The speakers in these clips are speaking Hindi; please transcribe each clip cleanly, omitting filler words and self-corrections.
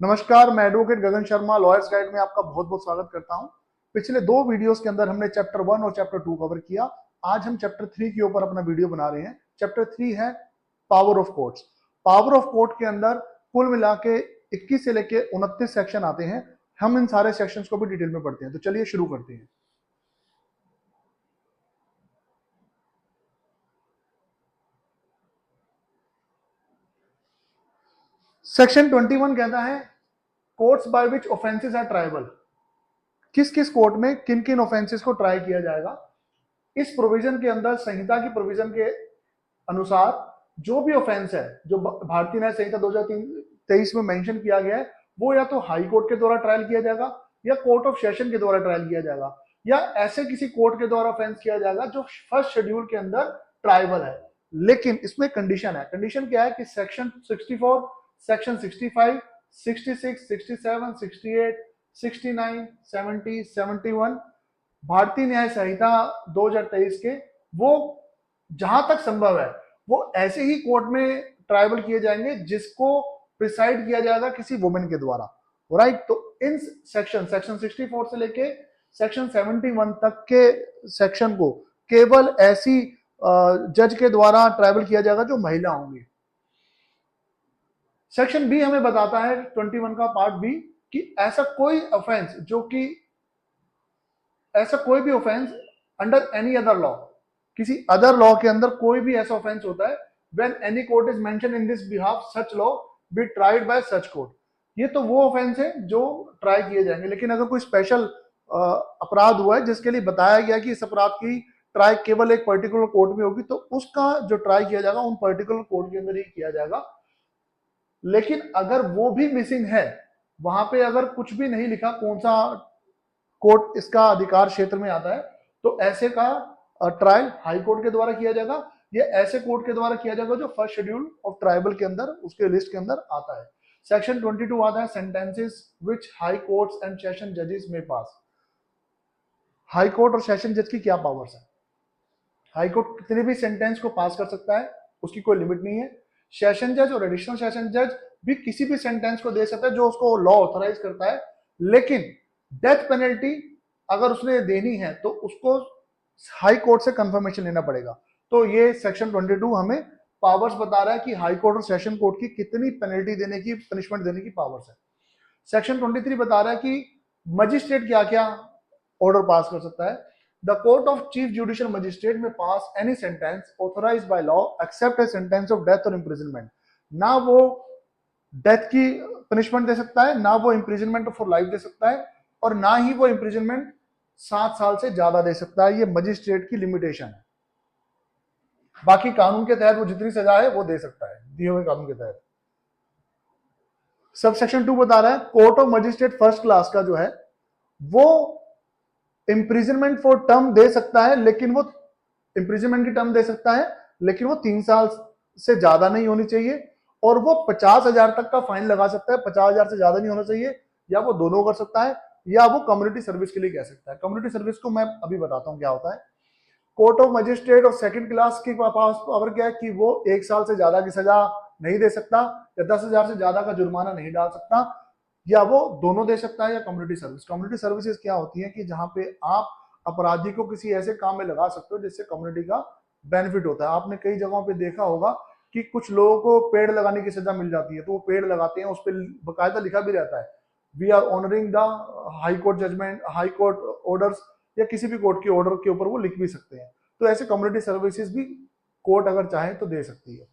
नमस्कार, मैं एडवोकेट गगन शर्मा लॉयर्स गाइड में आपका बहुत बहुत स्वागत करता हूं। पिछले दो वीडियोस के अंदर हमने चैप्टर 1 और चैप्टर 2 कवर किया। आज हम चैप्टर 3 के ऊपर अपना वीडियो बना रहे हैं। चैप्टर 3 है power of courts. Power of court के अंदर कुल मिला के 21 से लेके 29 सेक्शन आते हैं। हम इन सारे सेक्शंस को भी डिटेल में पढ़ते हैं, तो चलिए शुरू करते हैं। सेक्शन 21 कहता है courts by which offences are triable. किस किस कोर्ट में किन किन ऑफेंसेस को ट्राई किया जाएगा। इस प्रोविजन के अंदर, संहिता की प्रोविजन के अनुसार, जो भी ऑफेंस है जो भारतीय न्याय संहिता 2023 में मेंशन किया गया है, वो या तो हाई कोर्ट के द्वारा ट्रायल किया जाएगा या कोर्ट ऑफ सेशन के द्वारा ट्रायल किया जाएगा या ऐसे किसी कोर्ट के द्वारा ऑफेंस किया जाएगा जो फर्स्ट शेड्यूल के अंदर ट्राइबल है। लेकिन इसमें कंडीशन है। कंडीशन क्या है कि सेक्शन 64, सेक्शन 65, 66, 67, 68, 69, 70, 71 भारतीय न्याय संहिता 2023 के वो जहां तक संभव है वो ऐसे ही कोर्ट में ट्राइबल किए जाएंगे जिसको प्रिसाइड किया जाएगा किसी वुमेन के द्वारा। राइट, तो इन सेक्शन 64 से लेके सेक्शन 71 तक के सेक्शन को केवल ऐसी जज के द्वारा ट्राइबल किया जाएगा जो महिला होंगी। सेक्शन बी हमें बताता है 21 का पार्ट बी कि ऐसा कोई भी offence under any other law, किसी अदर लॉ के अंदर कोई भी ऐसा ऑफेंस होता है, when any court is mention in this behalf such law B tried bye such court. ये तो वो ऑफेंस है जो ट्राई किए जाएंगे। लेकिन अगर कोई स्पेशल अपराध हुआ है जिसके लिए बताया गया कि इस अपराध की ट्राई केवल एक पर्टिकुलर कोर्ट में होगी, तो उसका जो ट्राई किया जाएगा उन पर्टिकुलर कोर्ट के अंदर ही किया जाएगा। लेकिन अगर वो भी मिसिंग है, वहां पे अगर कुछ भी नहीं लिखा कौन सा कोर्ट इसका अधिकार क्षेत्र में आता है, तो ऐसे का ट्रायल हाई कोर्ट के द्वारा किया जाएगा या ऐसे कोर्ट के द्वारा किया जाएगा जो फर्स्ट शेड्यूल ऑफ ट्राइबल के अंदर उसके लिस्ट के अंदर आता है। सेक्शन 22 आता है sentences which high courts and session जजेस में पास। हाई कोर्ट और सेशन जज की क्या पावर्स है? हाई कोर्ट कितने भी सेंटेंस को पास कर सकता है, उसकी कोई लिमिट नहीं है। सेशन जज और एडिशनल सेशन जज भी किसी भी सेंटेंस को दे सकता है जो उसको लॉ ऑथराइज करता है। लेकिन डेथ पेनल्टी अगर उसने देनी है तो उसको हाई कोर्ट से कंफर्मेशन लेना पड़ेगा। तो ये सेक्शन 22 हमें पावर्स बता रहा है कि हाई कोर्ट और सेशन कोर्ट की कितनी पेनल्टी देने की, पनिशमेंट देने की पावर्स है। सेक्शन 23 बता रहा है कि मजिस्ट्रेट क्या क्या ऑर्डर पास कर सकता है। The court of chief judicial magistrate may pass any sentence authorised by law except a sentence of death or imprisonment. ना वो डेथ की पनिशमेंट दे सकता है, ना वो इम्प्रिजनमेंट फॉर लाइफ दे सकता है, और ना ही वो इम्प्रिजनमेंट 7 साल से ज्यादा दे सकता है। ये मजिस्ट्रेट की लिमिटेशन है। बाकी कानून के तहत वो जितनी सजा है वो दे सकता है दिए हुए कानून के तहत। सब सेक्शन 2 बता रहा है court of magistrate first class का जो है वो इम्प्रिजनमेंट फॉर टर्म दे सकता है, लेकिन वो इम्प्रिजनमेंट की टर्म दे सकता है लेकिन वो 3 साल से ज्यादा नहीं होनी चाहिए, और वो 50,000 तक का फाइन लगा सकता है। 50,000 से ज्यादा नहीं होना चाहिए, या वो दोनों कर सकता है या वो कम्युनिटी सर्विस के लिए कह सकता है। कम्युनिटी सर्विस को मैं अभी बताता हूं क्या होता है। कोर्ट ऑफ मजिस्ट्रेट और सेकंड क्लास की पावर क्या है कि वो 1 साल से ज्यादा की सजा नहीं दे सकता, या 10,000 से ज्यादा का जुर्माना नहीं डाल सकता, या वो दोनों दे सकता है, या कम्युनिटी सर्विस। कम्युनिटी सर्विसेज क्या होती है कि जहां पे आप अपराधी को किसी ऐसे काम में लगा सकते हो जिससे कम्युनिटी का बेनिफिट होता है। आपने कई जगहों पे देखा होगा कि कुछ लोगों को पेड़ लगाने की सजा मिल जाती है, तो वो पेड़ लगाते हैं, उस पर बकायदा लिखा भी रहता है we are honouring the high court judgment, high court orders, या किसी भी कोर्ट के ऑर्डर के ऊपर वो लिख भी सकते हैं। तो ऐसे कम्युनिटी सर्विसेज भी कोर्ट अगर चाहे तो दे सकती है।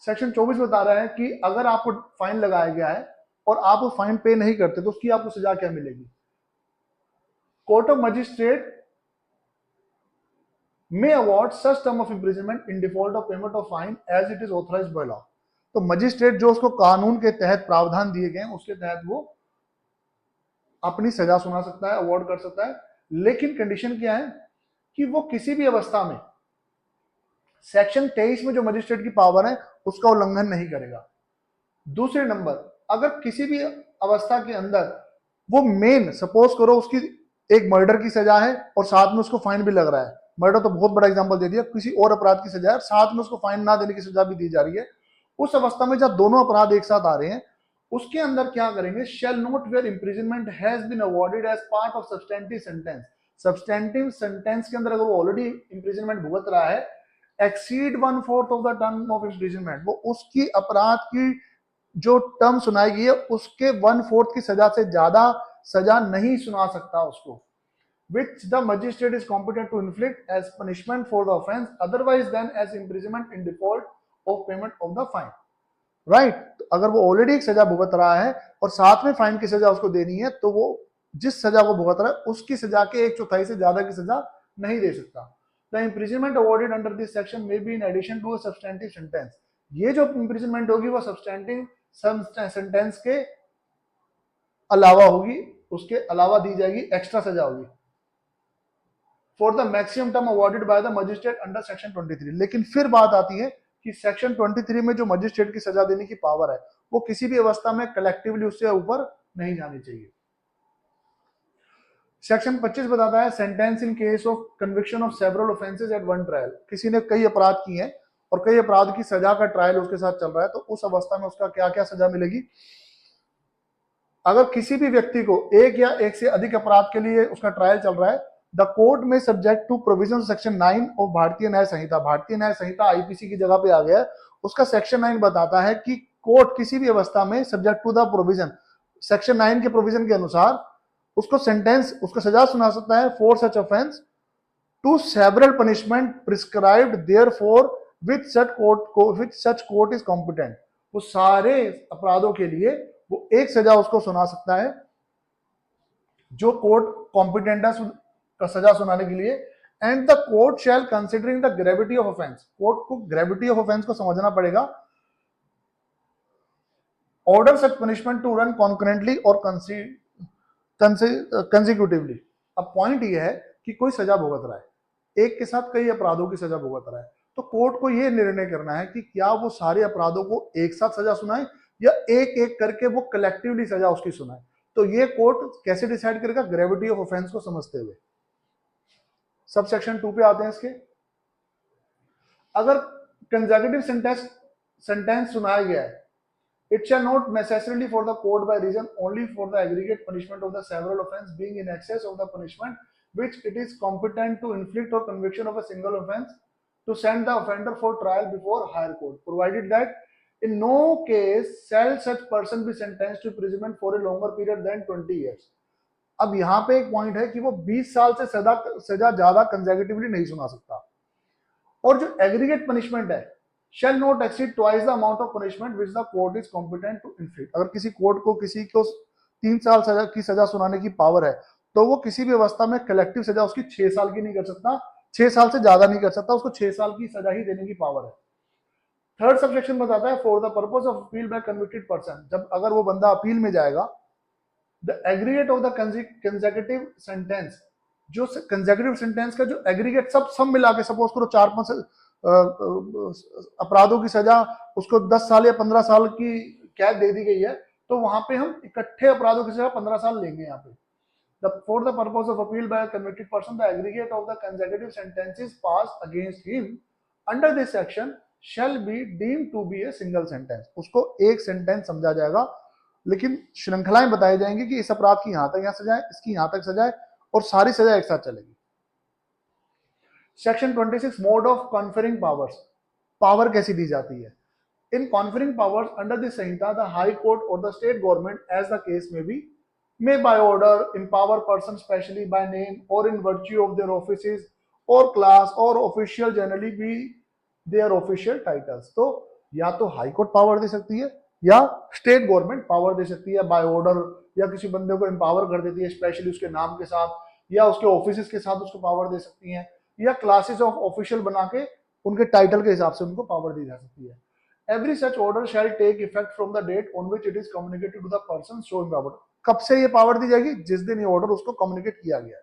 सेक्शन 24 बता रहा है कि अगर आपको फाइन लगाया गया है और आप वो फाइन पे नहीं करते तो उसकी आपको सजा क्या मिलेगी। Court of magistrate may award such term of imprisonment in default of payment of fine as it is authorized by law। तो मजिस्ट्रेट जो उसको कानून के तहत प्रावधान दिए गए उसके तहत वो अपनी सजा सुना सकता है, अवॉर्ड कर सकता है। लेकिन कंडीशन क्या है कि वो किसी भी अवस्था में सेक्शन 23 में जो मजिस्ट्रेट की पावर है उसका उल्लंघन नहीं करेगा। दूसरे नंबर, अगर किसी भी अवस्था के अंदर वो मेन, सपोज करो उसकी एक मर्डर की सजा है और साथ में उसको फाइन भी लग रहा है, मर्डर तो बहुत बड़ा एग्जांपल दे दिया, किसी और अपराध की सजा है साथ में उसको फाइन ना देने की सजा भी दी जा रही है, उस अवस्था में जब दोनों अपराध एक साथ आ रहे हैं, उसके अंदर क्या करेंगे, shall not where imprisonment has been awarded as part of substantive sentence. Substantive sentence के अंदर अगर वो ऑलरेडी इम्प्रिजनमेंट भुगत रहा है, exceed 1/4 of the term of imprisonment, वो उसकी अपराध की जो टर्म सुनाई गई है उसके 1/4 की सजा से ज्यादा सजा नहीं सुना सकता उसको, which the magistrate is competent to inflict as punishment for the offense otherwise than as imprisonment in default of payment of the fine, right? तो अगर वो ऑलरेडी एक सजा भुगत रहा है और साथ में फाइन की सजा उसको देनी है, तो वो जिस सजा को भुगत रहा है उसकी सजा के 1/4 से ज्यादा की सजा नहीं दे सकता। The imprisonment awarded under this section may be in addition to a substantive sentence. ये जो इम्प्रिजनमेंट होगी वो सब्सटेंटिव सेंटेंस के अलावा होगी, उसके अलावा दी जाएगी, एक्स्ट्रा सजा होगी, for the maximum term awarded by the magistrate under section 23। लेकिन फिर बात आती है कि सेक्शन 23 में जो मजिस्ट्रेट की सजा देने की पावर है वो किसी भी अवस्था में कलेक्टिवली उससे ऊपर नहीं जानी चाहिए। सेक्शन 25 बताता है sentence in case of conviction of several offences at one trial. किसी ने कई अपराध किए हैं और कई अपराध की सजा का ट्रायल उसके साथ चल रहा है, तो उस अवस्था में उसका क्या क्या सजा मिलेगी। अगर किसी भी व्यक्ति को एक या एक से अधिक अपराध के लिए उसका ट्रायल चल रहा है, द कोर्ट में subject to provision section 9 of Bharatiya Nyaya संहिता। भारतीय न्याय संहिता आईपीसी की जगह पे आ गया है, उसका सेक्शन 9 बताता है कि कोर्ट किसी भी अवस्था में subject to the provision, section 9 के प्रोविजन के अनुसार उसको सेंटेंस, उसको सजा सुना सकता है for such offence to several punishment prescribed therefor which such court is competent. वो सारे अपराधों के लिए वो एक सजा उसको सुना सकता है जो कोर्ट कॉम्पिटेंट है का सजा सुनाने के लिए। And the court shall considering the gravity of offence, court को ग्रेविटी ऑफ ऑफेंस को समझना पड़ेगा, order such punishment to run concurrently और कंसिक्यूटिवली। अब पॉइंट ये है कि कोई सजा भुगत रहा है, एक के साथ कई अपराधों की सजा भुगत रहा है, तो कोर्ट को यह निर्णय करना है कि क्या वो सारे अपराधों को एक साथ सजा सुनाए या एक एक करके वो कलेक्टिवली सजा उसकी सुनाए। तो ये कोर्ट कैसे डिसाइड करेगा, ग्रेविटी ऑफ ऑफेंस को समझते हुए। सब सेक्शन 2 पे आते हैं इसके। अगर कंसेक्यूटिव सेंटेंस सुनाया गया है, it shall not necessarily for the court by reason only for the aggregate punishment of the several offense being in excess of the punishment which it is competent to inflict or conviction of a single offense to send the offender for trial before higher court, provided that in no case shall such person be sentenced to imprisonment for a longer period than 20 years। अब यहाँ पे एक पॉइंट है कि वो 20 साल से सजा ज्यादा कंसेक्यूटिवली नहीं सुना सकता, और जो एग्रीगेट पनिशमेंट है shall not exceed twice the amount of punishment which the court is competent to inflict। अगर किसी कोर्ट को किसी को 3 साल सजा की सजा सुनाने की पावर है, तो वो किसी भी अवस्था में कलेक्टिव सजा उसकी 6 साल की नहीं कर सकता, 6 साल से ज्यादा नहीं कर सकता, उसको 6 साल की सजा ही देने की पावर है। थर्ड सबसेक्शन बताता है for the purpose of appeal bye convicted person, जब अगर वो बंदा अपील में जाएगा, the aggregate of the consecutive sentence, जो कंसेक्यूटिव सेंटेंस का जो एग्रीगेट सब मिला के, सपोज करो 4-5 अपराधों की सजा उसको 10 साल या 15 साल की कैद दे दी गई है, तो वहां पे हम इकट्ठे अपराधों की सजा 15 साल लेंगे यहाँ पे। For the purpose of appeal by a convicted person, the aggregate of the consecutive sentences passed against him under this section shall be deemed to be a single sentence। उसको एक सेंटेंस समझा जाएगा, लेकिन श्रृंखलाएं बताई जाएंगी कि इस अपराध की यहां तक यहाँ सजा है, इसकी यहां तक सजा है, और सारी सजा एक साथ चलेगी। Section 26 mode of conferring powers, power कैसी दी जाती है। In conferring powers under this Sanhita the high court or the state government as the case may be may by order empower persons specially by name or in virtue of their offices or class or official generally be their official titles। तो या तो हाई कोर्ट पावर दे सकती है या स्टेट गवर्नमेंट पावर दे सकती है बाय ऑर्डर, या किसी बंदे को एम्पावर कर देती है स्पेशली उसके नाम के साथ या उसके ऑफिस के साथ उसको पावर दे सकती है, या क्लासेस ऑफ ऑफिशियल बना के उनके टाइटल के हिसाब से उनको पावर दी जा सकती है। Every such order shall take effect from the date on which it is communicated to the person so empowered। कब से ये पावर दी जाएगी, जिस दिन ये ऑर्डर उसको कम्युनिकेट किया गया है।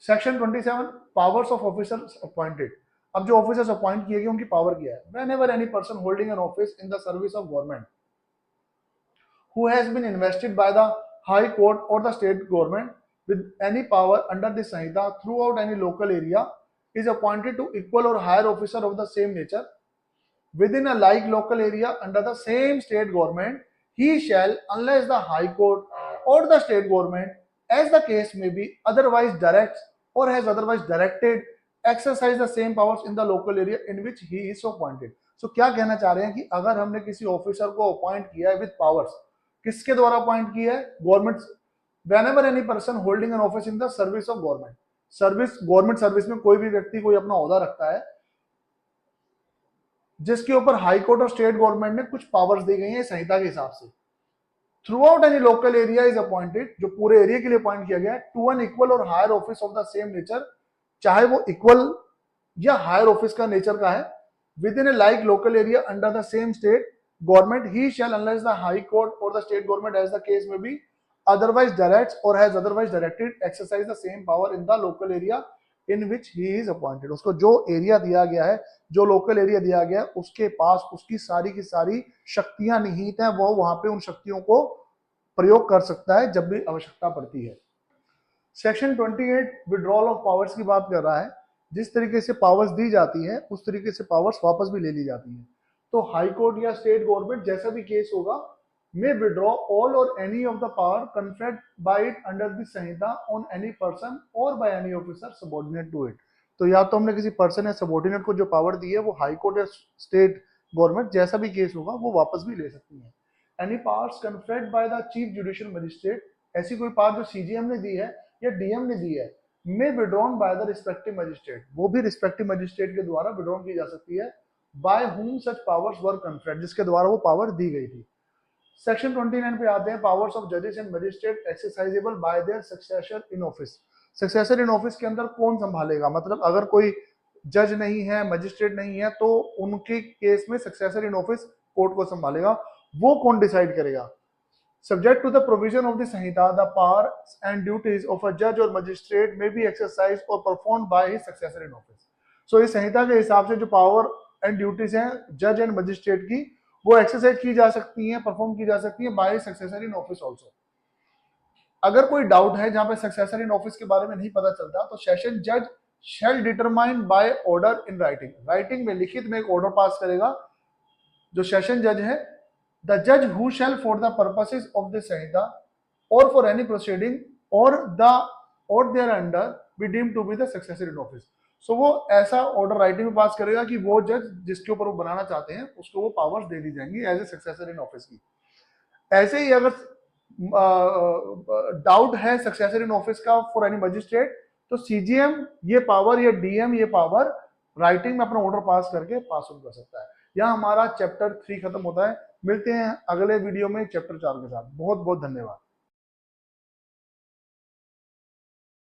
Section 27 powers of officers appointed. अब जो ऑफिसर्स अपॉइंट किए गए उनकी पावर क्या है। Whenever any person holding an office in the service of government who has been invested by the high court or the state government with any power under this Samhita throughout any local area is appointed to equal or higher officer of the same nature within a like local area under the same state government, he shall, unless the High Court or the state government, as the case may be, otherwise directs or has otherwise directed, exercise the same powers in the local area in which he is appointed. So क्या कहना चाह रहे हैं कि अगर हमने किसी ऑफिसर को अपॉइंट किया है विद पावर्स, किसके द्वारा अपॉइंट किया है? Government. whenever any person holding an office in the service of government, service, government service में कोई भी व्यक्ति कोई अपना ओहदा रखता है जिसके ऊपर हाई कोर्ट और स्टेट गवर्नमेंट ने कुछ पावर्स दी गई हैं संहिता के हिसाब से, throughout any local area is appointed, जो पूरे एरिया के लिए अपॉइंट किया गया है, टू एन इक्वल और higher office of the same nature, चाहे वो इक्वल या हायर ऑफिस का नेचर का है, within a like local area under the same state government, he shall unless the high court or the state government as the case may be otherwise directs or has otherwise directed exercise the same power in the local area in which he is appointed. उसको जो एरिया दिया गया है, जो लोकल एरिया दिया गया है, उसके पास उसकी सारी की सारी शक्तियां निहित हैं, वो वहां पे उन शक्तियों को प्रयोग कर सकता है जब भी आवश्यकता पड़ती है. सेक्शन 28 विड्रॉल ऑफ पावर्स की बात कर रहा है. जिस तरीके से पावर्स दी जाती है उस तरीके से पावर्स वापस भी ले ली जाती है. तो हाई कोर्ट या स्टेट गवर्नमेंट जैसा भी केस होगा may withdraw all or any of the power conferred by it under the Samhita on any person or by any officer subordinate to it. तो या तो हमने किसी पर्सन या सबॉर्डिनेट को जो पावर दी है वो हाई कोर्ट या स्टेट गवर्नमेंट जैसा भी केस होगा वो वापस भी ले सकती है. Any powers conferred by the chief judicial magistrate, ऐसी कोई पावर जो सीजीएम ने दी है या डीएम ने दी है, may withdrawn by the respective magistrate, वो भी रिस्पेक्टिव मजिस्ट्रेट के द्वारा विड्रॉन की जा सकती है. By whom such powers were conferred, जिसके द्वारा वो पावर दी गई थी. सेक्शन 29 पे आते हैं. पावर्स ऑफ जजेस and magistrate exercisable bye there successor in office. Successor in office के अंदर कौन संभालेगा, मतलब अगर कोई जज नहीं है, मजिस्ट्रेट नहीं है, तो उनके केस में सक्सेसर इन ऑफिस कोर्ट को संभालेगा. वो कौन डिसाइड करेगा? Subject to the provision of the Sanhita, the powers and duties of a जज or magistrate may be exercise or perform by his successor in office. So इस संहिता के हिसाब से जो पावर एंड ड्यूटीज हैं जज एंड मजिस्ट्रेट की, वो एक्सरसाइज की जा सकती है, परफॉर्म की जा सकती है by successor in office also. अगर कोई डाउट है जहां पे सक्सेसर इन ऑफिस के बारे में नहीं पता चलता, तो सेशन जज shall determine by order in writing, writing में लिखित में एक ऑर्डर पास करेगा जो सेशन जज है. द जज who shall for the purposes of the Sanhita or for any proceeding or there under be deemed to be the successor in office. So वो ऐसा ऑर्डर राइटिंग में पास करेगा कि वो जज जिसके ऊपर वो बनाना चाहते हैं उसको वो पावर्स दे दी जाएंगी as a successor in office की. ऐसे ही अगर डाउट है सक्सेसर इन ऑफिस का फॉर एनी मजिस्ट्रेट, तो सीजीएम ये पावर या डीएम ये पावर राइटिंग में अपना ऑर्डर पास करके पास ऑन कर सकता है. यहाँ हमारा चैप्टर 3 खत्म होता है. मिलते हैं अगले वीडियो में चैप्टर 4 के साथ. बहुत बहुत धन्यवाद.